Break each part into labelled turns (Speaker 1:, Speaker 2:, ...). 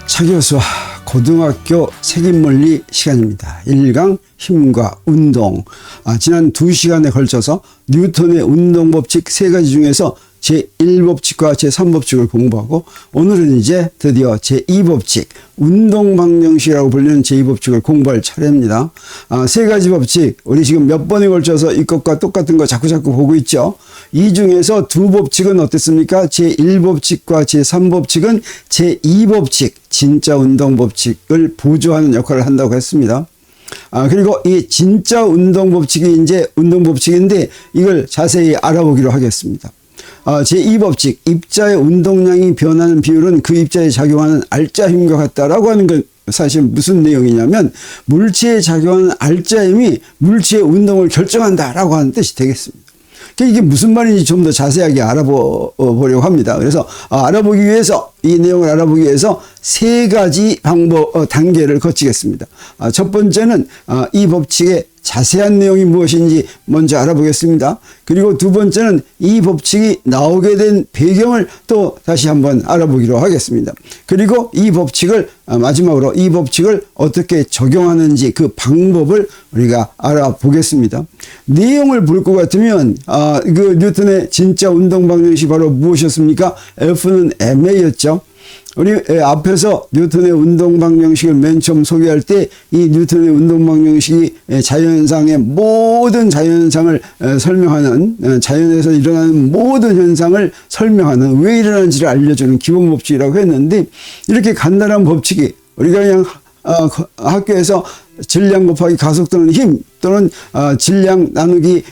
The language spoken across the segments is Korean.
Speaker 1: 차 교수와 고등학교 책임원리 시간입니다. 1강 힘과 운동. 지난 2시간에 걸쳐서 뉴턴의 운동법칙 3가지 중에서 제1법칙과 제3법칙을 공부하고 오늘은 이제 드디어 제2법칙 운동방정식이라고 불리는 제2법칙을 공부할 차례입니다. 3가지 법칙 우리 지금 몇 번에 걸쳐서 이것과 똑같은 거 자꾸 보고 있죠. 이 중에서 2법칙은 어땠습니까? 제1법칙과 제3법칙은 제2법칙 진짜 운동법칙을 보조하는 역할을 한다고 했습니다. 그리고 이 진짜 운동법칙이 이제 운동법칙인데 이걸 자세히 알아보기로 하겠습니다. 제2법칙 입자의 운동량이 변하는 비율은 그 입자에 작용하는 알짜 힘과 같다라고 하는 건 사실 무슨 내용이냐면 물체에 작용하는 알짜 힘이 물체의 운동을 결정한다라고 하는 뜻이 되겠습니다. 이게 무슨 말인지 좀 더 자세하게 알아보려고 합니다. 그래서 알아보기 위해서 이 내용을 알아보기 위해서 3가지 단계를 거치겠습니다. 첫 번째는 이 법칙의 자세한 내용이 무엇인지 먼저 알아보겠습니다. 그리고 두 번째는 이 법칙이 나오게 된 배경을 또 다시 한번 알아보기로 하겠습니다. 그리고 이 법칙을 마지막으로 이 법칙을 어떻게 적용하는지 그 방법을 우리가 알아보겠습니다. 내용을 볼 것 같으면 그 뉴턴의 진짜 운동 방정식이 바로 무엇이었습니까? F는 ma였죠. 우리 앞에서 뉴턴의 운동 방정식을 맨 처음 소개할 때 이 뉴턴의 운동 방정식이 자연상의 모든 자연현상을 설명하는 자연에서 일어나는 모든 현상을 설명하는 왜 일어나는지를 알려주는 기본 법칙이라고 했는데 이렇게 간단한 법칙이 우리가 그냥 학교에서 질량 곱하기 가속 또는 힘 또는 질량 나누기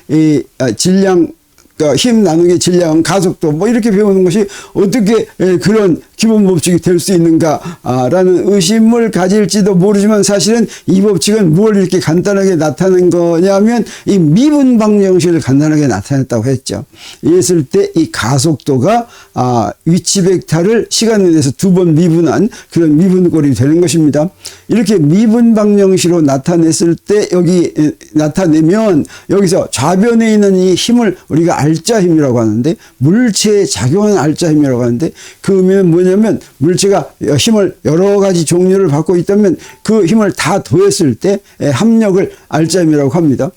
Speaker 1: 힘 나누기 질량 가속도 뭐 이렇게 배우는 것이 어떻게 그런 기본 법칙이 될 수 있는가라는 의심을 가질지도 모르지만 사실은 이 법칙은 뭘 이렇게 간단하게 나타낸 거냐면 이 미분 방정식을 간단하게 나타냈다고 했죠. 이랬을 때 이 가속도가 위치 벡터를 시간에 대해서 2번 미분한 그런 미분꼴이 되는 것입니다. 이렇게 미분 방정식으로 나타냈을 때 여기 나타내면 여기서 좌변에 있는 이 힘을 우리가 알짜 힘이라고 하는데 물체에 작용하는 알짜 힘이라고 하는데 그 의미는 뭐냐면 물체가 힘을 여러 가지 종류를 받고 있다면 그 힘을 다 더했을 때 합력을 알짜 힘이라고 합니다.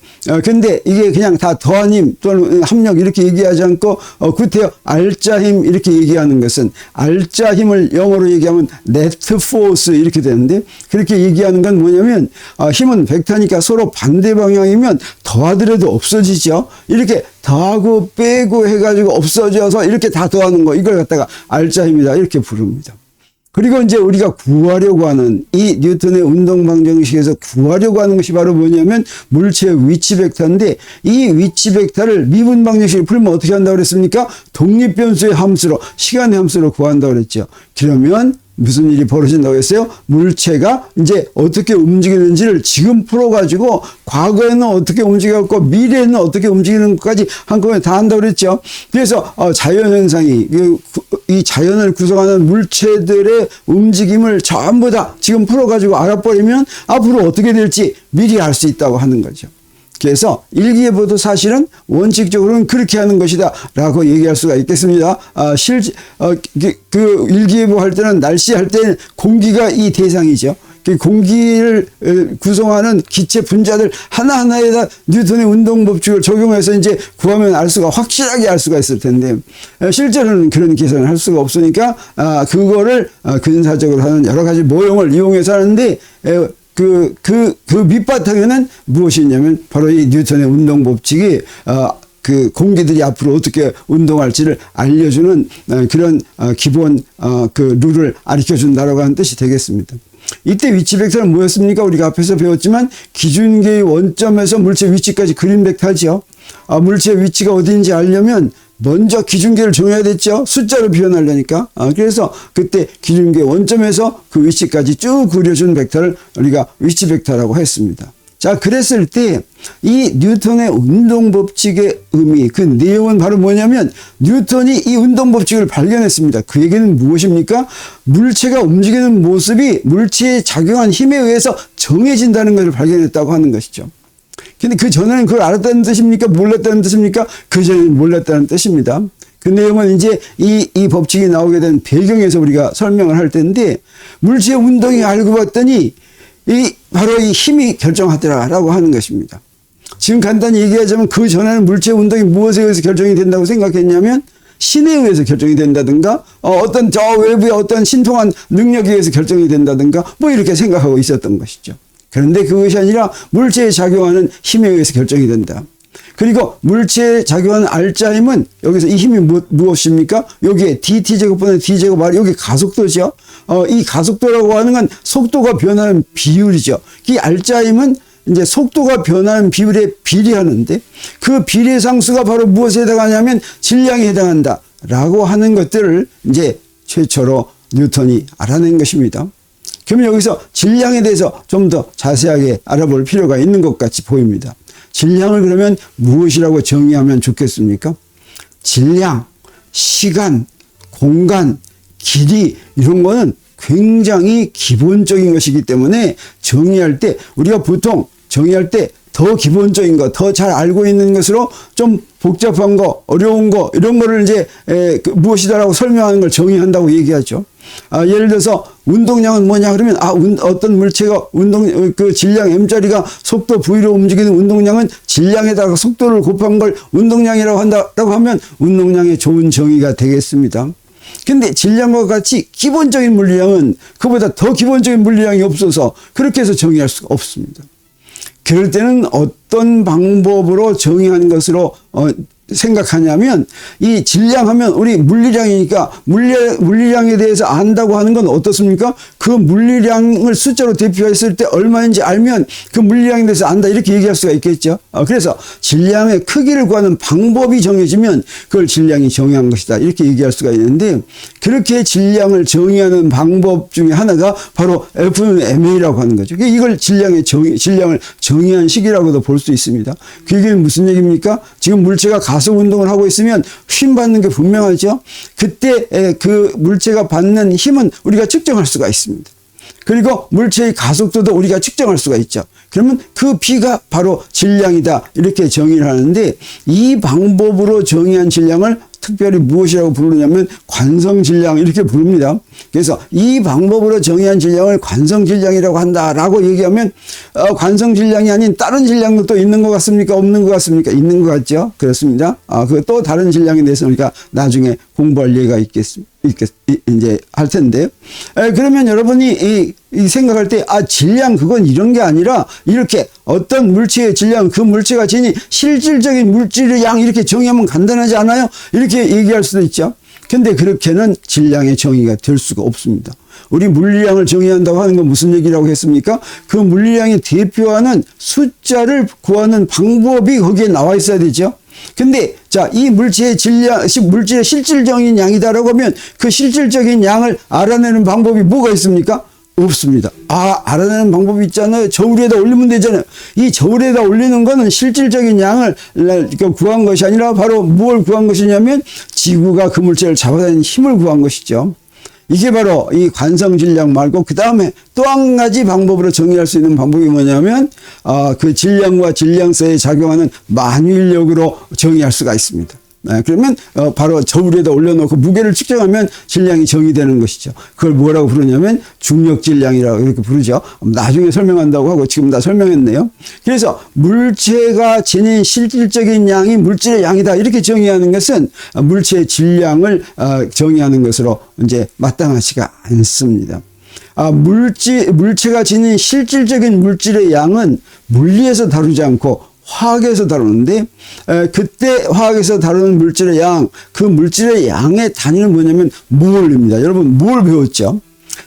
Speaker 1: 근데 이게 그냥 다 더한 힘 또는 합력 이렇게 얘기하지 않고 구태여 알짜 힘 이렇게 얘기하는 것은 알짜 힘을 영어로 얘기하면 net force 이렇게 되는데 그렇게 얘기하는 건 뭐냐면 힘은 벡터니까 서로 반대 방향이면 더하더라도 없어지죠. 이렇게 더하고 빼고 해가지고 없어져서 이렇게 다 더하는 거 이걸 갖다가 알짜 힘이다 이렇게 부릅니다. 그리고 이제 우리가 구하려고 하는 이 뉴턴의 운동 방정식에서 구하려고 하는 것이 바로 뭐냐면 물체의 위치 벡터인데 이 위치 벡터를 미분 방정식을 풀면 어떻게 한다고 그랬습니까? 독립변수의 함수로 시간의 함수로 구한다고 그랬죠. 그러면 무슨 일이 벌어진다고 했어요? 물체가 이제 어떻게 움직이는지를 지금 풀어가지고 과거에는 어떻게 움직였고 미래에는 어떻게 움직이는 것까지 한꺼번에 다 한다고 그랬죠. 그래서 자연현상이 이 자연을 구성하는 물체들의 움직임을 전부 다 지금 풀어가지고 알아버리면 앞으로 어떻게 될지 미리 알 수 있다고 하는 거죠. 그래서 일기예보도 사실은 원칙적으로는 그렇게 하는 것이다 라고 얘기할 수가 있겠습니다. 그 일기예보 할 때는 날씨 할 때는 공기가 이 대상이죠. 그 공기를 구성하는 기체 분자들 하나하나에다 뉴턴의 운동법칙을 적용해서 이제 구하면 확실하게 알 수가 있을 텐데 실제로는 그런 계산을 할 수가 없으니까 그거를 근사적으로 하는 여러 가지 모형을 이용해서 하는데 그 밑바탕에는 무엇이 있냐면 바로 이 뉴턴의 운동 법칙이 그 공기들이 앞으로 어떻게 운동할지를 알려주는 그런 기본 그 룰을 가르쳐 준다라고 하는 뜻이 되겠습니다. 이때 위치 벡터는 뭐였습니까? 우리가 앞에서 배웠지만 기준계의 원점에서 물체 위치까지 그림 벡터죠. 물체의 위치가 어디인지 알려면 먼저 기준계를 정해야 됐죠. 숫자로 표현하려니까. 그래서 그때 기준계 원점에서 그 위치까지 쭉 그려준 벡터를 우리가 위치 벡터라고 했습니다. 자, 그랬을 때 이 뉴턴의 운동법칙의 의미, 그 내용은 바로 뭐냐면 뉴턴이 이 운동법칙을 발견했습니다. 그 얘기는 무엇입니까? 물체가 움직이는 모습이 물체에 작용한 힘에 의해서 정해진다는 것을 발견했다고 하는 것이죠. 근데 그 전에는 그걸 알았다는 뜻입니까? 몰랐다는 뜻입니까? 그 전에는 몰랐다는 뜻입니다. 그 내용은 이제 이 법칙이 나오게 된 배경에서 우리가 설명을 할 텐데, 물체의 운동이 알고 봤더니 바로 이 힘이 결정하더라라고 하는 것입니다. 지금 간단히 얘기하자면 그 전에는 물체의 운동이 무엇에 의해서 결정이 된다고 생각했냐면 신에 의해서 결정이 된다든가 어떤 저 외부의 어떤 신통한 능력에 의해서 결정이 된다든가 뭐 이렇게 생각하고 있었던 것이죠. 그런데 그것이 아니라 물체에 작용하는 힘에 의해서 결정이 된다. 그리고 물체에 작용하는 알자 힘은 여기서 이 힘이 무엇입니까? 여기에 dt제곱분의 d제곱 r, 여기 가속도죠. 이 가속도라고 하는 건 속도가 변하는 비율이죠. 이 알자 힘은 이제 속도가 변하는 비율에 비례하는데, 그 비례 상수가 바로 무엇에 해당하냐면 질량에 해당한다 라고 하는 것들을 이제 최초로 뉴턴이 알아낸 것입니다. 그러면 여기서 질량에 대해서 좀 더 자세하게 알아볼 필요가 있는 것 같이 보입니다. 질량을 그러면 무엇이라고 정의하면 좋겠습니까? 질량, 시간, 공간, 길이, 이런 거는 굉장히 기본적인 것이기 때문에 정의할 때, 우리가 보통 정의할 때 더 기본적인 거, 더 잘 알고 있는 것으로 좀 복잡한 거, 어려운 거, 이런 거를 이제 무엇이다라고 설명하는 걸 정의한다고 얘기하죠. 예를 들어서 운동량은 뭐냐 그러면 어떤 물체가 그 질량 m자리가 속도 v로 움직이는 운동량은 질량에다가 속도를 곱한 걸 운동량이라고 한다라고 하면 운동량의 좋은 정의가 되겠습니다. 근데 질량과 같이 기본적인 물리량은 그보다 더 기본적인 물리량이 없어서 그렇게 해서 정의할 수가 없습니다. 그럴 때는 어떤 방법으로 정의하는 것으로 생각하냐면, 이 질량하면 우리 물리량이니까 물리량에 대해서 안다고 하는 건 어떻습니까? 그 물리량을 숫자로 대표했을 때 얼마인지 알면 그 물리량에 대해서 안다, 이렇게 얘기할 수가 있겠죠. 그래서 질량의 크기를 구하는 방법이 정해지면 그걸 질량이 정의한 것이다, 이렇게 얘기할 수가 있는데, 그렇게 질량을 정의하는 방법 중에 하나가 바로 F는 ma라고 하는 거죠. 이걸 질량을 정의한 식이라고도 볼 수 있습니다. 그게 무슨 얘기입니까? 지금 물체가 가속 운동을 하고 있으면 힘 받는 게 분명하죠. 그때 그 물체가 받는 힘은 우리가 측정할 수가 있습니다. 그리고 물체의 가속도도 우리가 측정할 수가 있죠. 그러면 그 B가 바로 질량이다, 이렇게 정의를 하는데, 이 방법으로 정의한 질량을 특별히 무엇이라고 부르냐면 관성질량, 이렇게 부릅니다. 그래서 이 방법으로 정의한 질량을 관성질량이라고 한다라고 얘기하면 관성질량이 아닌 다른 질량도 또 있는 것 같습니까? 없는 것 같습니까? 있는 것 같죠? 그렇습니다. 그 또 다른 질량에 대해서 우리가 나중에 공부할 예가 이제 할 텐데, 그러면 여러분이 이 생각할 때 질량 그건 이런 게 아니라 이렇게 어떤 물체의 질량, 그 물체가 지닌 실질적인 물질의 양, 이렇게 정의하면 간단하지 않아요? 이렇게 얘기할 수도 있죠. 근데 그렇게는 질량의 정의가 될 수가 없습니다. 우리 물리량을 정의한다고 하는 건 무슨 얘기라고 했습니까? 그 물리량이 대표하는 숫자를 구하는 방법이 거기에 나와 있어야 되죠. 근데 이 물체의 질량, 물질의 실질적인 양이다라고 하면 그 실질적인 양을 알아내는 방법이 뭐가 있습니까? 없습니다. 알아내는 방법이 있잖아요. 저울 위에다 올리면 되잖아요. 이 저울 위에다 올리는 거는 실질적인 양을 구한 것이 아니라 바로 뭘 구한 것이냐면 지구가 그 물체를 잡아다니는 힘을 구한 것이죠. 이게 바로 이 관성질량 말고, 그 다음에 또 한 가지 방법으로 정의할 수 있는 방법이 뭐냐면 그 질량과 질량서에 작용하는 만유인력으로 정의할 수가 있습니다. 그러면 바로 저울 위에다 올려놓고 무게를 측정하면 질량이 정의되는 것이죠. 그걸 뭐라고 부르냐면 중력질량이라고 이렇게 부르죠. 나중에 설명한다고 하고 지금 다 설명했네요. 그래서 물체가 지닌 실질적인 양이 물질의 양이다, 이렇게 정의하는 것은 물체의 질량을 정의하는 것으로 이제 마땅하지가 않습니다. 물체가 지닌 실질적인 물질의 양은 물리에서 다루지 않고 화학에서 다루는데, 그때 화학에서 다루는 물질의 양, 그 물질의 양의 단위는 뭐냐면 몰입니다. 여러분 뭘 배웠죠?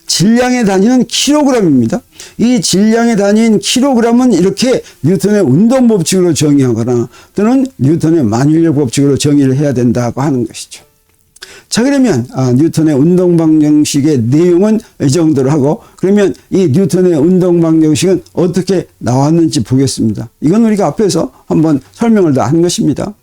Speaker 1: 질량의 단위는 킬로그램입니다. 이 질량의 단위인 킬로그램은 이렇게 뉴턴의 운동 법칙으로 정의하거나 또는 뉴턴의 만유인력 법칙으로 정의를 해야 된다고 하는 것이죠. 자, 그러면 뉴턴의 운동방정식의 내용은 이 정도로 하고, 그러면 이 뉴턴의 운동방정식은 어떻게 나왔는지 보겠습니다. 이건 우리가 앞에서 한번 설명을 다 한 것입니다.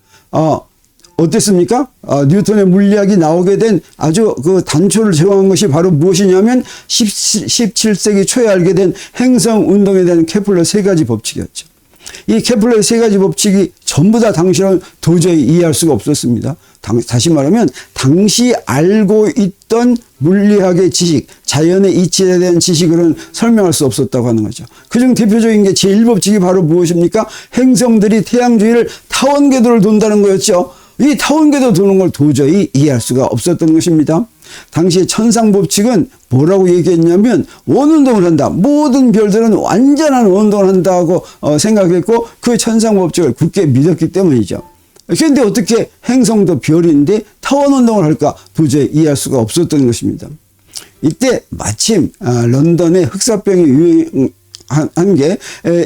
Speaker 1: 어땠습니까? 뉴턴의 물리학이 나오게 된 아주 그 단초를 제공한 것이 바로 무엇이냐면 17세기 초에 알게 된 행성 운동에 대한 케플러 세 가지 법칙이었죠. 이 케플러의 세 가지 법칙이 전부 다 당시로는 도저히 이해할 수가 없었습니다. 다시 말하면 당시 알고 있던 물리학의 지식, 자연의 이치에 대한 지식으로는 설명할 수 없었다고 하는 거죠. 그중 대표적인 게 제1법칙이 바로 무엇입니까? 행성들이 태양 주위를 타원 궤도를 돈다는 거였죠. 이 타원 궤도 도는 걸 도저히 이해할 수가 없었던 것입니다. 당시에 천상 법칙은 뭐라고 얘기했냐면 원운동을 한다. 모든 별들은 완전한 원운동을 한다고 생각했고 그 천상 법칙을 굳게 믿었기 때문이죠. 그런데 어떻게 행성도 별인데 타원 운동을 할까? 도저히 이해할 수가 없었던 것입니다. 이때 마침 런던에 흑사병이 유행한 게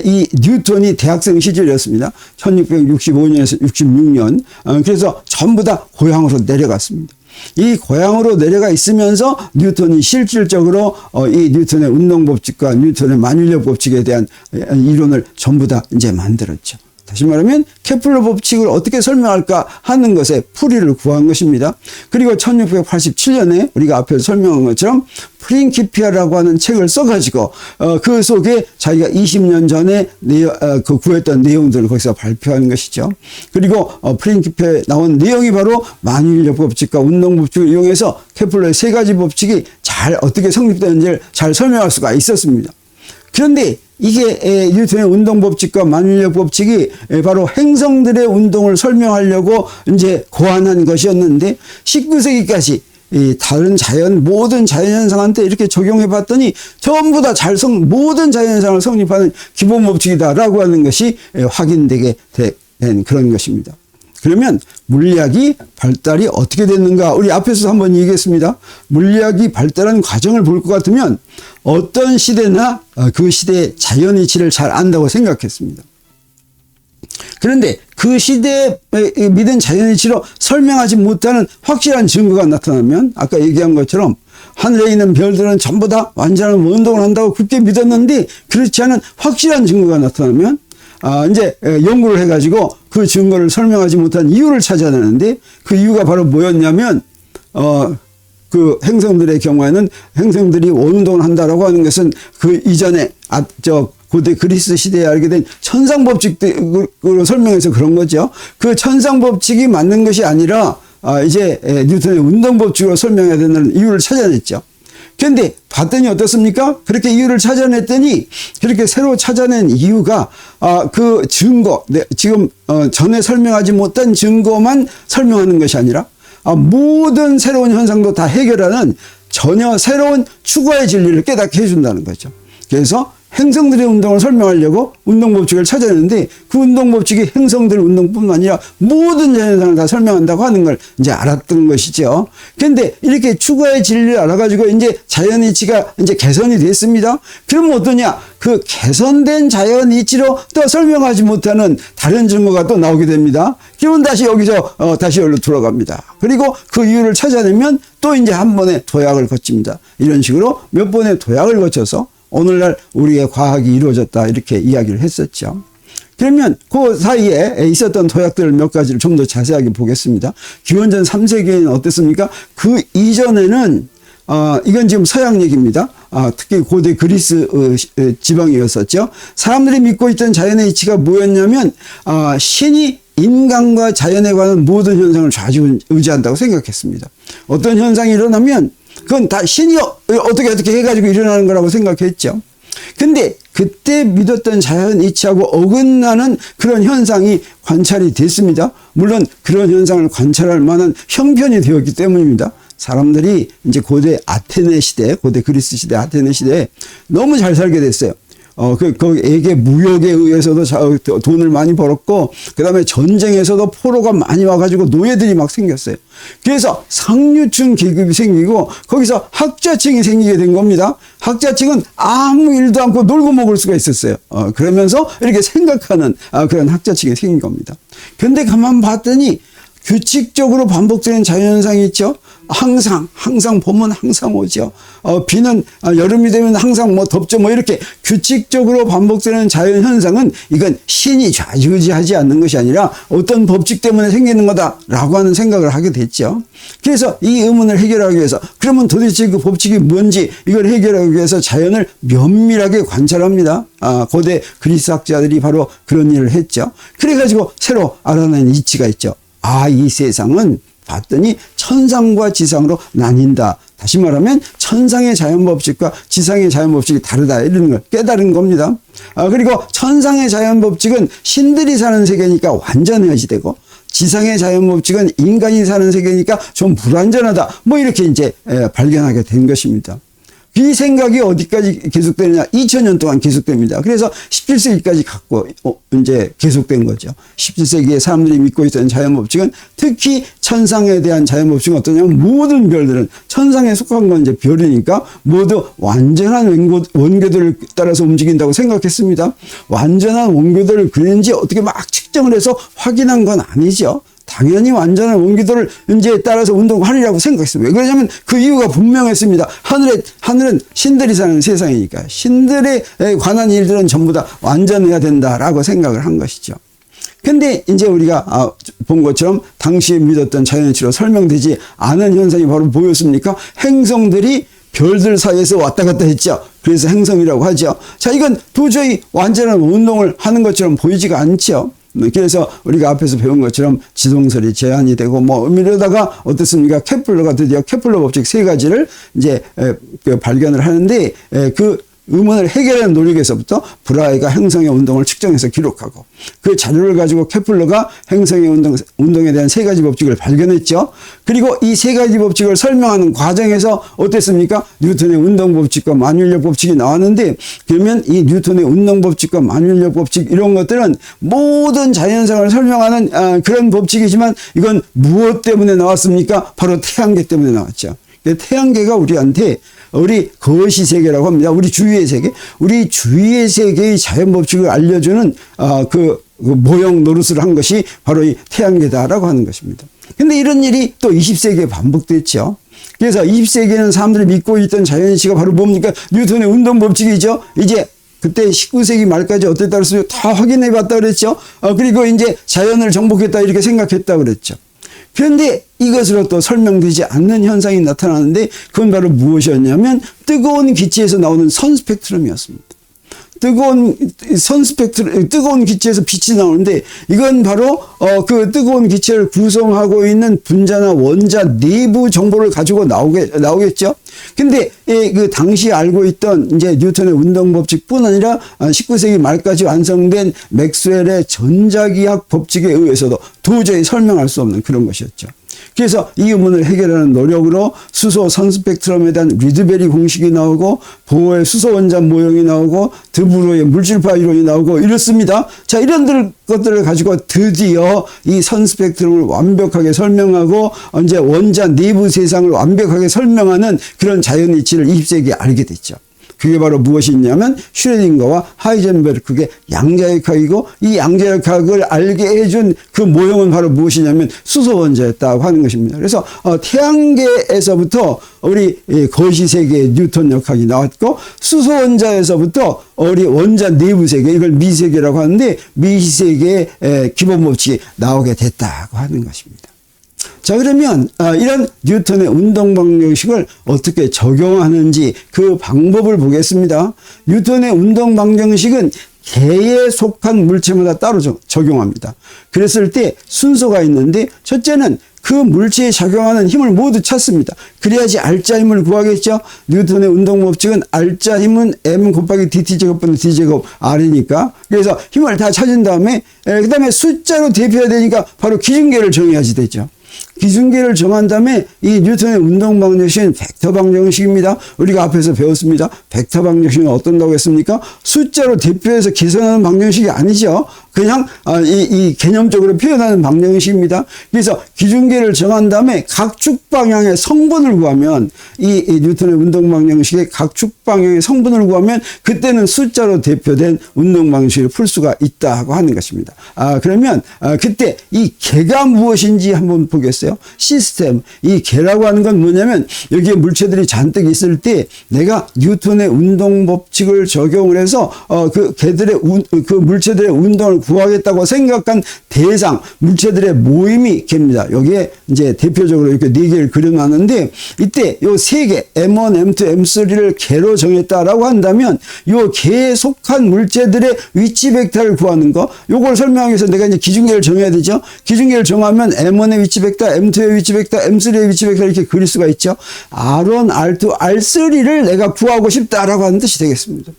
Speaker 1: 이 뉴턴이 대학생 시절이었습니다. 1665년에서 66년. 그래서 전부 다 고향으로 내려갔습니다. 이 고향으로 내려가 있으면서 뉴턴이 실질적으로 이 뉴턴의 운동법칙과 뉴턴의 만일력 법칙에 대한 이론을 전부 다 이제 만들었죠. 다시 말하면 케플러 법칙을 어떻게 설명할까 하는 것에 풀이를 구한 것입니다. 그리고 1687년에 우리가 앞에서 설명한 것처럼 프린키피아라고 하는 책을 써가지고 그 속에 자기가 20년 전에 그 구했던 내용들을 거기서 발표한 것이죠. 그리고 프린키피아에 나온 내용이 바로 만일력 법칙과 운동 법칙을 이용해서 케플러의 세 가지 법칙이 잘 어떻게 성립되는지를 잘 설명할 수가 있었습니다. 그런데 이게 뉴턴의 운동 법칙과 만일력 법칙이 바로 행성들의 운동을 설명하려고 이제 고안한 것이었는데 19세기까지 이 다른 모든 자연현상한테 이렇게 적용해 봤더니 전부 다 모든 자연현상을 성립하는 기본 법칙이다라고 하는 것이 확인되게 된 그런 것입니다. 그러면 물리학이 발달이 어떻게 됐는가? 우리 앞에서 한번 얘기했습니다. 물리학이 발달한 과정을 볼 것 같으면 어떤 시대나 그 시대의 자연이치를 잘 안다고 생각했습니다. 그런데 그 시대에 믿은 자연이치로 설명하지 못하는 확실한 증거가 나타나면 아까 얘기한 것처럼 하늘에 있는 별들은 전부 다 완전한 운동을 한다고 굳게 믿었는데 그렇지 않은 확실한 증거가 나타나면 이제 연구를 해가지고 그 증거를 설명하지 못한 이유를 찾아내는데 그 이유가 바로 뭐였냐면 그 행성들의 경우에는 행성들이 원운동을 한다라고 하는 것은 그 이전에 고대 그리스 시대에 알게 된 천상 법칙으로 설명해서 그런 거죠. 그 천상 법칙이 맞는 것이 아니라 이제 뉴턴의 운동 법칙으로 설명해야 된다는 이유를 찾아냈죠. 그런데 봤더니 어떻습니까? 그렇게 이유를 찾아냈더니 그렇게 새로 찾아낸 이유가 그 증거, 지금 전에 설명하지 못한 증거만 설명하는 것이 아니라 모든 새로운 현상도 다 해결하는 전혀 새로운 추가의 진리를 깨닫게 해준다는 거죠. 그래서 행성들의 운동을 설명하려고 운동법칙을 찾아냈는데 그 운동법칙이 행성들의 운동뿐만 아니라 모든 자연현상을 다 설명한다고 하는 걸 이제 알았던 것이죠. 그런데 이렇게 추가의 진리를 알아가지고 이제 자연이치가 이제 개선이 됐습니다. 그러면 어떠냐? 그 개선된 자연이치로 또 설명하지 못하는 다른 증거가 또 나오게 됩니다. 그러면 다시 여기서 다시 여기로 돌아갑니다. 그리고 그 이유를 찾아내면 또 이제 한 번의 도약을 거칩니다. 이런 식으로 몇 번의 도약을 거쳐서 오늘날 우리의 과학이 이루어졌다 이렇게 이야기를 했었죠. 그러면 그 사이에 있었던 도약들을 몇 가지를 좀 더 자세하게 보겠습니다. 기원전 3세기에는 어땠습니까? 그 이전에는 이건 지금 서양 얘기입니다. 특히 고대 그리스 지방이었었죠. 사람들이 믿고 있던 자연의 이치가 뭐였냐면 신이 인간과 자연에 관한 모든 현상을 좌지우지한다고 생각했습니다. 어떤 현상이 일어나면 그건 다 신이 어떻게 해가지고 일어나는 거라고 생각했죠. 근데 그때 믿었던 자연 이치하고 어긋나는 그런 현상이 관찰이 됐습니다. 물론 그런 현상을 관찰할 만한 형편이 되었기 때문입니다. 사람들이 이제 고대 그리스 시대 아테네 시대에 너무 잘 살게 됐어요. 거기에 무역에 의해서도 돈을 많이 벌었고, 그 다음에 전쟁에서도 포로가 많이 와가지고 노예들이 막 생겼어요. 그래서 상류층 계급이 생기고, 거기서 학자층이 생기게 된 겁니다. 학자층은 아무 일도 않고 놀고 먹을 수가 있었어요. 그러면서 이렇게 생각하는 그런 학자층이 생긴 겁니다. 근데 가만 봤더니 규칙적으로 반복되는 자연현상이 있죠. 항상 봄은 항상 오죠. 비는 여름이 되면 항상 뭐 덥죠. 뭐 이렇게 규칙적으로 반복되는 자연 현상은 이건 신이 좌지우지하지 않는 것이 아니라 어떤 법칙 때문에 생기는 거다라고 하는 생각을 하게 됐죠. 그래서 이 의문을 해결하기 위해서 그러면 도대체 그 법칙이 뭔지 이걸 해결하기 위해서 자연을 면밀하게 관찰합니다. 고대 그리스 학자들이 바로 그런 일을 했죠. 그래가지고 새로 알아낸 이치가 있죠. 이 세상은 봤더니 천상과 지상으로 나뉜다. 다시 말하면 천상의 자연법칙과 지상의 자연법칙이 다르다. 이런 걸 깨달은 겁니다. 그리고 천상의 자연법칙은 신들이 사는 세계니까 완전해야지 되고 지상의 자연법칙은 인간이 사는 세계니까 좀 불완전하다. 뭐 이렇게 이제 발견하게 된 것입니다. 이 생각이 어디까지 계속되느냐? 2000년 동안 계속됩니다. 그래서 17세기까지 갖고 이제 계속된 거죠. 17세기에 사람들이 믿고 있던 자연법칙은 특히 천상에 대한 자연법칙은 어떠냐면 모든 별들은 천상에 속한 건 이제 별이니까 모두 완전한 원궤도를 따라서 움직인다고 생각했습니다. 완전한 원궤도를 그런지 어떻게 막 측정을 해서 확인한 건 아니죠. 당연히 완전한 원궤도를 이제 따라서 운동하리라고 생각했습니다. 왜 그러냐면 그 이유가 분명했습니다. 하늘은 신들이 사는 세상이니까 신들에 관한 일들은 전부 다 완전해야 된다라고 생각을 한 것이죠. 근데 이제 우리가 본 것처럼 당시에 믿었던 자연이치로 설명되지 않은 현상이 바로 뭐였습니까? 행성들이 별들 사이에서 왔다 갔다 했죠. 그래서 행성이라고 하죠. 자, 이건 도저히 완전한 운동을 하는 것처럼 보이지가 않죠. 그래서 우리가 앞에서 배운 것처럼 지동설이 제한이 되고 뭐 이러다가 어떻습니까? 케플러가 드디어 케플러 법칙 3가지를 이제 발견을 하는데 그 의문을 해결하는 노력에서부터 브라이가 행성의 운동을 측정해서 기록하고 그 자료를 가지고 케플러가 행성의 운동에 대한 3가지 법칙을 발견했죠. 그리고 이 3가지 법칙을 설명하는 과정에서 어땠습니까? 뉴턴의 운동 법칙과 만유인력 법칙이 나왔는데 그러면 이 뉴턴의 운동 법칙과 만유인력 법칙 이런 것들은 모든 자연상을 설명하는 그런 법칙이지만 이건 무엇 때문에 나왔습니까? 바로 태양계 때문에 나왔죠. 태양계가 우리한테 우리 거시 세계라고 합니다. 우리 주위의 세계, 우리 주위의 세계의 자연 법칙을 알려주는 그 모형 노릇을 한 것이 바로 이 태양계다라고 하는 것입니다. 근데 이런 일이 또 20세기에 반복됐죠. 그래서 20세기에는 사람들이 믿고 있던 자연이치가 바로 뭡니까? 뉴턴의 운동 법칙이죠. 이제 그때 19세기 말까지 어땠다 그랬어요? 다 확인해 봤다 그랬죠. 그리고 이제 자연을 정복했다 이렇게 생각했다 그랬죠. 그런데 이것으로 또 설명되지 않는 현상이 나타나는데 그건 바로 무엇이었냐면 뜨거운 기체에서 나오는 선 스펙트럼이었습니다. 뜨거운 기체에서 빛이 나오는데 이건 바로 그 뜨거운 기체를 구성하고 있는 분자나 원자 내부 정보를 가지고 나오겠죠. 근데 그 당시 알고 있던 이제 뉴턴의 운동 법칙뿐 아니라 19세기 말까지 완성된 맥스웰의 전자기학 법칙에 의해서도 도저히 설명할 수 없는 그런 것이었죠. 그래서 이 의문을 해결하는 노력으로 수소 선 스펙트럼에 대한 리드베리 공식이 나오고 보어의 수소 원자 모형이 나오고 드브로의 물질파 이론이 나오고 이렇습니다. 자, 이런 것들을 가지고 드디어 이 선 스펙트럼을 완벽하게 설명하고 이제 원자 내부 세상을 완벽하게 설명하는 그런 자연이치를 20세기에 알게 됐죠. 그게 바로 무엇이 있냐면 슈레딩거와 하이젠베르크의 양자역학이고 이 양자역학을 알게 해준 그 모형은 바로 무엇이냐면 수소 원자였다고 하는 것입니다. 그래서 태양계에서부터 우리 거시세계의 뉴턴 역학이 나왔고 수소 원자에서부터 우리 원자 내부 세계 이걸 미세계라고 하는데 미세계의 기본 법칙이 나오게 됐다고 하는 것입니다. 자, 그러면 이런 뉴턴의 운동 방정식을 어떻게 적용하는지 그 방법을 보겠습니다. 뉴턴의 운동 방정식은 개에 속한 물체마다 따로 적용합니다. 그랬을 때 순서가 있는데 첫째는 그 물체에 작용하는 힘을 모두 찾습니다. 그래야지 알짜 힘을 구하겠죠. 뉴턴의 운동 법칙은 알짜 힘은 m 곱하기 dt제곱분의 d제곱 r이니까 그래서 힘을 다 찾은 다음에 그 다음에 숫자로 대표해야 되니까 바로 기준계를 정해야지 되죠. 기준계를 정한 다음에 이 뉴턴의 운동 방정식은 벡터 방정식입니다. 우리가 앞에서 배웠습니다. 벡터 방정식은 어떤다고 했습니까? 숫자로 대표해서 계산하는 방정식이 아니죠. 그냥 이 개념적으로 표현하는 방정식입니다. 그래서 기준계를 정한 다음에 각축 방향의 성분을 구하면 이 뉴턴의 운동 방정식의 각축 방향의 성분을 구하면 그때는 숫자로 대표된 운동 방정식을 풀 수가 있다고 하는 것입니다. 그러면 그때 이 개가 무엇인지 한번 보겠어요. 있어요. 시스템. 이 개라고 하는 건 뭐냐면 여기에 물체들이 잔뜩 있을 때 내가 뉴턴의 운동 법칙을 적용을 해서 그 개들의 그 물체들의 운동을 구하겠다고 생각한 대상 물체들의 모임이 개입니다. 여기에 이제 대표적으로 이렇게 4개를 그려놨는데 이때 요 3개 M1, M2, M3를 개로 정했다라고 한다면 요 개에 속한 물체들의 위치 벡터를 구하는 거 요걸 설명하기 위해서 내가 이제 기준계를 정해야 되죠. 기준계를 정하면 M1의 위치 벡터, M2의 위치 벡터, M3의 위치 벡터 이렇게 그릴 수가 있죠. R1, R2, R3를 내가 구하고 싶다라고 하는 뜻이 되겠습니다.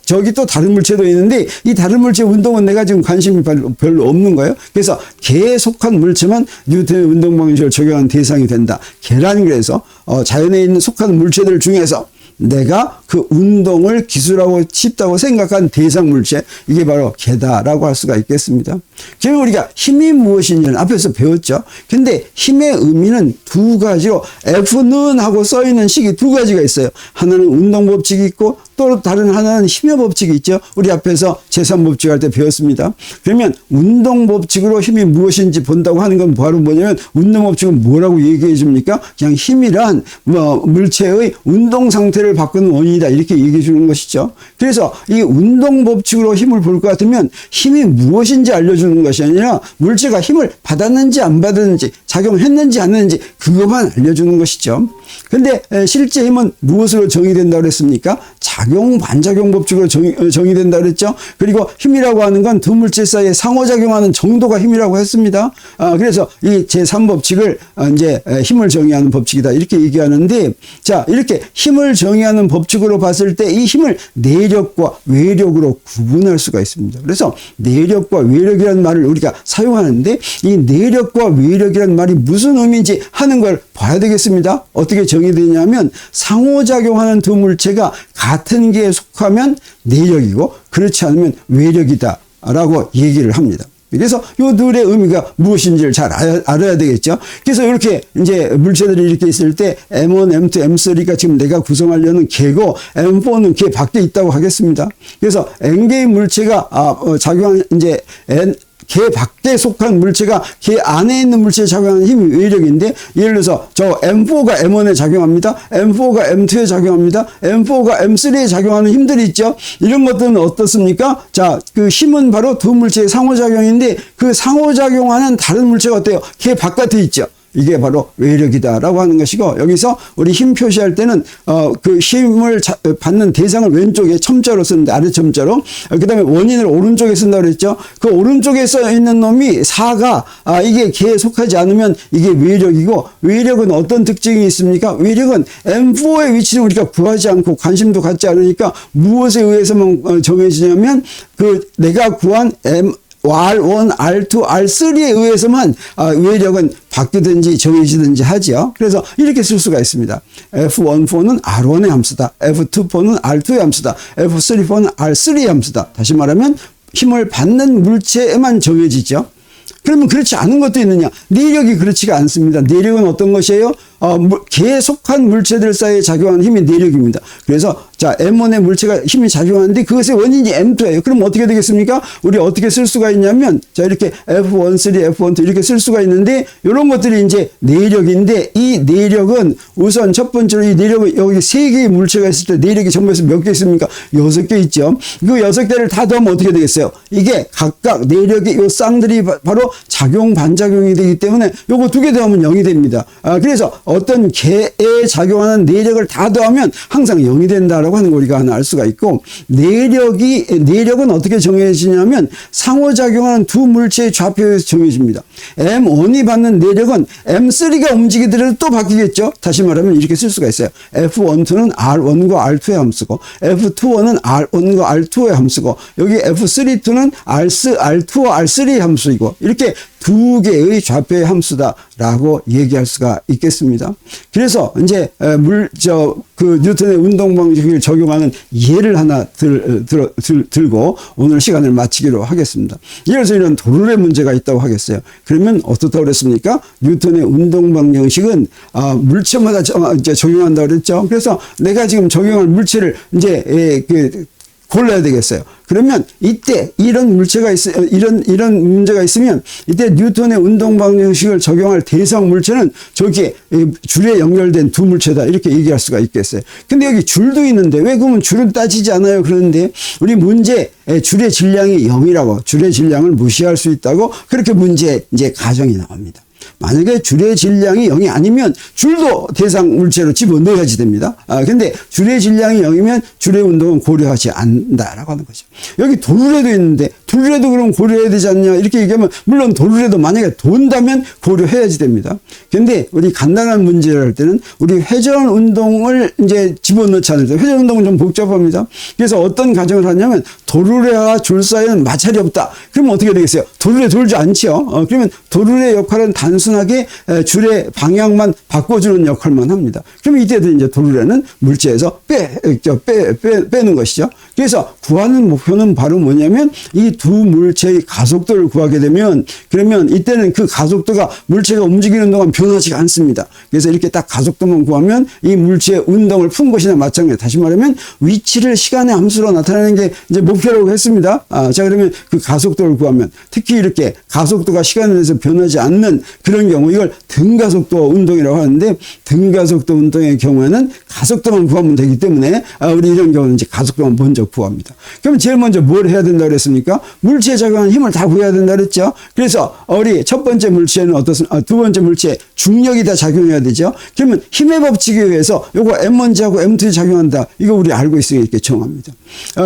Speaker 1: 저기 또 다른 물체도 있는데 이 다른 물체 운동은 내가 지금 관심이 별로 없는 거예요. 그래서 개에 속한 물체만 뉴턴의 운동 방식을 적용하는 대상이 된다. 개란 그래서 자연에 있는 속한 물체들 중에서 내가 그 운동을 기술하고 싶다고 생각한 대상 물체 이게 바로 개다라고 할 수가 있겠습니다. 그러면 우리가 힘이 무엇인지는 앞에서 배웠죠. 근데 힘의 의미는 2가지로 F는 하고 써있는 식이 2가지가 있어요. 하나는 운동 법칙이 있고 또 다른 하나는 힘의 법칙이 있죠. 우리 앞에서 제3법칙 할 때 배웠습니다. 그러면 운동 법칙으로 힘이 무엇인지 본다고 하는 건 바로 뭐냐면 운동 법칙은 뭐라고 얘기해 줍니까? 그냥 힘이란 물체의 운동 상태를 바꾸는 원인이다 이렇게 얘기해 주는 것이죠. 그래서 이 운동 법칙으로 힘을 볼 것 같으면 힘이 무엇인지 알려주는 것이 아니라 물체가 힘을 받았는지 안 받았는지 작용했는지 안 했는지 그것만 알려주는 것이죠. 근데 실제 힘은 무엇으로 정의된다고 그랬습니까? 작용 반작용 법칙으로 정의된다고 그랬죠. 그리고 힘이라고 하는 건 두 물질 사이에 상호작용하는 정도가 힘이라고 했습니다. 그래서 이 제3법칙을 이제 힘을 정의하는 법칙이다 이렇게 얘기하는데, 자 이렇게 힘을 정의하는 법칙으로 봤을 때 이 힘을 내력과 외력으로 구분할 수가 있습니다. 그래서 내력과 외력이라는 말을 우리가 사용하는데 이 내력과 외력이라는 말이 무슨 의미인지 하는 걸 봐야 되겠습니다. 어떻게 정의되냐면 상호작용하는 두 물체가 같은 개에 속하면 내력이고 그렇지 않으면 외력이다 라고 얘기를 합니다. 그래서 요 둘의 의미가 무엇인지를 잘 알아야 되겠죠. 그래서 이렇게 이제 물체들이 이렇게 있을 때 M1, M2, M3가 지금 내가 구성하려는 개고 M4는 개 밖에 있다고 하겠습니다. 그래서 N개의 물체가 작용하는 이제 개 밖에 속한 물체가 개 안에 있는 물체에 작용하는 힘이 외력인데, 예를 들어서 저 M4가 M1에 작용합니다. M4가 M2에 작용합니다. M4가 M3에 작용하는 힘들이 있죠. 이런 것들은 어떻습니까? 자, 그 힘은 바로 두 물체의 상호작용인데 그 상호작용하는 다른 물체가 어때요? 개 바깥에 있죠. 이게 바로 외력이다라고 하는 것이고, 여기서 우리 힘 표시할 때는 그 힘을 받는 대상을 왼쪽에 첨자로 쓰는데 아래 첨자로, 그다음에 원인을 오른쪽에 쓴다고 그랬죠. 그 오른쪽에 써 있는 놈이 4가 이게 개에 속하지 않으면 이게 외력이고, 외력은 어떤 특징이 있습니까? 외력은 M4의 위치는 우리가 구하지 않고 관심도 갖지 않으니까 무엇에 의해서만 정해지냐면 그 내가 구한 R1, R2, R3에 의해서만 외력은 바뀌든지 정해지든지 하죠. 그래서 이렇게 쓸 수가 있습니다. F1,4는 R1의 함수다. F2,4는 R2의 함수다. F3,4는 R3의 함수다. 다시 말하면 힘을 받는 물체에만 정해지죠. 그러면 그렇지 않은 것도 있느냐? 내력이 그렇지가 않습니다. 내력은 어떤 것이에요? 개에 속한 물체들 사이에 작용하는 힘이 내력입니다. 그래서 자, M1의 물체가 힘이 작용하는데 그것의 원인이 M2예요. 그럼 어떻게 되겠습니까? 우리 어떻게 쓸 수가 있냐면, 자, 이렇게 F13, F12 이렇게 쓸 수가 있는데, 이런 것들이 이제 내력인데, 이 내력은 우선 첫 번째로 이 내력은 여기 3개의 물체가 있을 때 내력이 전부 해서 몇 개 있습니까? 6개 있죠. 그 6개를 다 더하면 어떻게 되겠어요? 이게 각각 내력의 요 쌍들이 바로 작용, 반작용이 되기 때문에 요거 2개 더하면 0이 됩니다. 그래서 어떤 개에 작용하는 내력을 다 더하면 항상 0이 된다라고 하는 걸 우리가 하나 알 수가 있고, 내력은 어떻게 정해지냐면 상호작용하는 두 물체의 좌표에서 정해집니다. M1이 받는 내력은 M3가 움직이더라도 또 바뀌겠죠. 다시 말하면 이렇게 쓸 수가 있어요. F12는 R1과 R2의 함수고, F21은 R1과 R2의 함수고, 여기 F32는 R2와 R3의 함수이고, 이렇게 2개의 좌표의 함수다라고 얘기할 수가 있겠습니다. 그래서 이제 그 뉴턴의 운동 방식을 적용하는 예를 하나 들고 오늘 시간을 마치기로 하겠습니다. 예를 들어서 이런 도르래 문제가 있다고 하겠어요. 그러면 어떻다고 그랬습니까? 뉴턴의 운동 방정식은 물체마다 이제 적용한다고 그랬죠. 그래서 내가 지금 적용할 물체를 이제 골라야 되겠어요. 그러면 이때 이런 이런 문제가 있으면 이때 뉴턴의 운동 방정식을 적용할 대상 물체는 저기에 줄에 연결된 두 물체다 이렇게 얘기할 수가 있겠어요. 근데 여기 줄도 있는데 왜 그러면 줄을 따지지 않아요? 그러는데 우리 문제 줄의 질량이 0이라고 줄의 질량을 무시할 수 있다고 그렇게 문제 이제 가정이 나옵니다. 만약에 줄의 질량이 0이 아니면 줄도 대상 물체로 집어넣어야지 됩니다. 근데 줄의 질량이 0이면 줄의 운동은 고려하지 않는다라고 하는 거죠. 여기 도르래도 있는데 도르래도 그럼 고려해야 되지 않냐 이렇게 얘기하면 물론 도르래도 만약에 돈다면 고려해야지 됩니다. 근데 우리 간단한 문제를 할 때는 우리 회전 운동을 이제 집어넣지 않을 때 회전 운동은 좀 복잡합니다. 그래서 어떤 가정을 하냐면 도르래와 줄 사이에는 마찰이 없다. 그러면 어떻게 되겠어요? 도르래 돌지 않지요. 그러면 도르래 역할은 단순하게 줄의 방향만 바꿔주는 역할만 합니다. 그러면 이때도 이제 도르래는 물체에서 빼는 것이죠. 그래서 구하는 목표는 바로 뭐냐면 이 두 물체의 가속도를 구하게 되면 그러면 이때는 그 가속도가 물체가 움직이는 동안 변하지 않습니다. 그래서 이렇게 딱 가속도만 구하면 이 물체의 운동을 푼 것이나 마찬가지. 다시 말하면 위치를 시간의 함수로 나타내는 게 이제 목표라고 했습니다. 자 그러면 그 가속도를 구하면 특히 이렇게 가속도가 시간에 대해서 변하지 않는 그런 경우 이걸 등가속도 운동이라고 하는데 등가속도 운동의 경우에는 가속도만 구하면 되기 때문에 우리 이런 경우는 이제 가속도만 먼저 구합니다. 그럼 제일 먼저 뭘 해야 된다고 그랬습니까? 물체에 작용하는 힘을 다 구해야 된다 그랬죠. 그래서 우리 첫 번째 물체는 어떻습니까? 두 번째 물체 중력이 다 작용해야 되죠. 그러면 힘의 법칙에 의해서 요거 M1하고 M2에 작용한다. 이거 우리 알고 있으니까 이렇게 정합니다.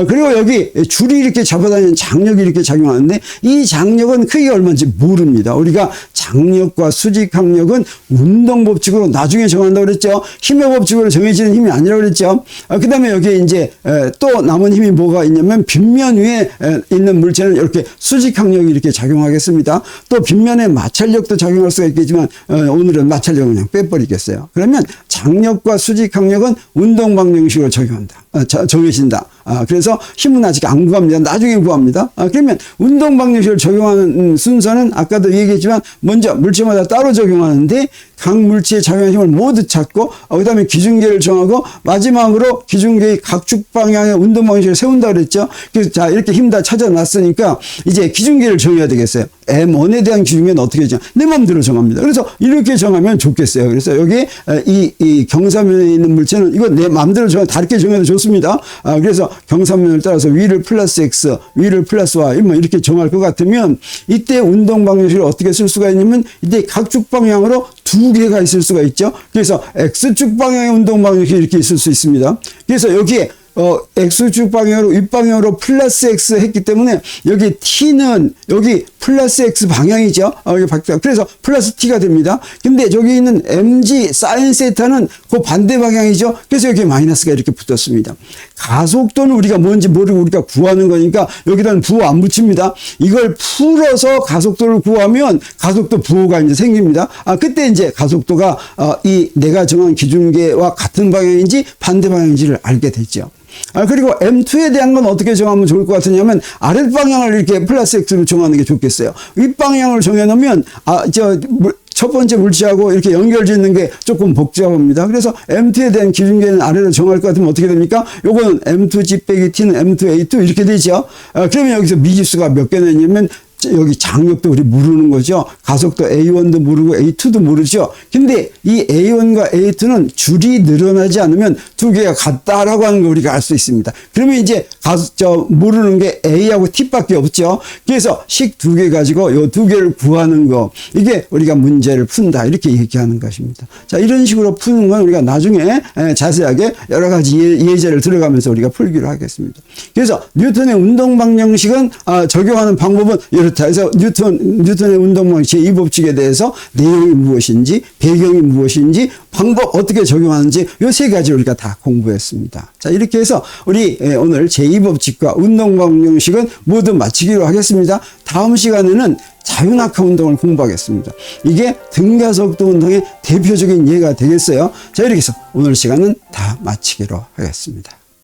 Speaker 1: 그리고 여기 줄이 이렇게 잡아다니는 장력이 이렇게 작용하는데 이 장력은 크기가 얼마인지 모릅니다. 우리가 장력과 수직항력은 운동 법칙으로 나중에 정한다고 그랬죠. 힘의 법칙으로 정해지는 힘이 아니라고 그랬죠. 그 다음에 여기에 이제 또 남은 힘이 뭐가 있냐면 빗면 위에 있는 물체는 이렇게 수직항력이 이렇게 작용하겠습니다. 또 빗면에 마찰력도 작용할 수가 있겠지만 오늘은 마찰력은 그냥 빼버리겠어요. 그러면 장력과 수직항력은 운동 방정식으로 정해진다. 그래서 힘은 아직 안 구합니다. 나중에 구합니다. 그러면 운동 방정식을 적용하는 순서는 아까도 얘기했지만 먼저 물체마다 따로 적용하는데 각 물체의 작용하는 힘을 모두 찾고 그 다음에 기준계를 정하고 마지막으로 기준계의 각축 방향의 운동 방식을 세운다 그랬죠. 그래서 자 이렇게 힘 다 찾아놨으니까 이제 기준계를 정해야 되겠어요. M1에 대한 기준계는 어떻게 정해? 내 마음대로 정합니다. 그래서 이렇게 정하면 좋겠어요. 그래서 여기 이 경사면에 있는 물체는 이거 내 마음대로 다르게 정해도 좋습니다. 그래서 경사면을 따라서 위를 플러스 X, 위를 플러스 Y 이렇게 정할 것 같으면 이때 운동 방식을 어떻게 쓸 수가 있냐면 이때 각축 방향으로 두 개가 있을 수가 있죠. 그래서 X축 방향의 운동 방식이 이렇게 있을 수 있습니다. 그래서 여기에 X축 방향으로 윗방향으로 플러스 X 했기 때문에 여기 T는 여기 플러스 X 방향이죠. 그래서 플러스 T가 됩니다. 근데 저기 있는 MG 사인 세타는 그 반대 방향이죠. 그래서 여기 마이너스가 이렇게 붙었습니다. 가속도는 우리가 뭔지 모르고 우리가 구하는 거니까 여기다는 부호 안 붙입니다. 이걸 풀어서 가속도를 구하면 가속도 부호가 이제 생깁니다. 그때 이제 가속도가 이 내가 정한 기준계와 같은 방향인지 반대 방향인지를 알게 되죠. 그리고 M2에 대한 건 어떻게 정하면 좋을 것 같으냐면 아랫방향을 이렇게 플러스 X로 정하는 게 좋겠어요. 윗방향을 정해놓으면 첫 번째 물체하고 이렇게 연결 짓는 게 조금 복잡합니다. 그래서 M2에 대한 기준계는 아래로 정할 것 같으면 어떻게 됩니까? 요거는 M2G 빼기 T는 M2A2 이렇게 되죠. 그러면 여기서 미지수가 몇 개나 있냐면 여기 장력도 우리 모르는 거죠. 가속도 A1도 모르고 A2도 모르죠. 근데 이 A1과 A2는 줄이 늘어나지 않으면 두 개가 같다라고 하는 걸 우리가 알 수 있습니다. 그러면 이제 모르는 게 A하고 T밖에 없죠. 그래서 식 두 개 가지고 요 두 개를 구하는 거 이게 우리가 문제를 푼다 이렇게 얘기하는 것입니다. 자 이런 식으로 푸는 건 우리가 나중에 자세하게 여러 가지 예제를 들어가면서 우리가 풀기로 하겠습니다. 그래서 뉴턴의 운동 방정식은 적용하는 방법은 이렇다. 그래서 뉴턴의 운동 방식 제2법칙에 대해서 내용이 무엇인지 배경이 무엇인지 방법 어떻게 적용하는지 요 세 가지를 우리가 다 공부했습니다. 자 이렇게 해서 우리 오늘 제2법칙과 운동 방정식은 모두 마치기로 하겠습니다. 다음 시간에는 자유낙하 운동을 공부하겠습니다. 이게 등가속도 운동의 대표적인 예가 되겠어요. 자 이렇게 해서 오늘 시간은 다 마치기로 하겠습니다.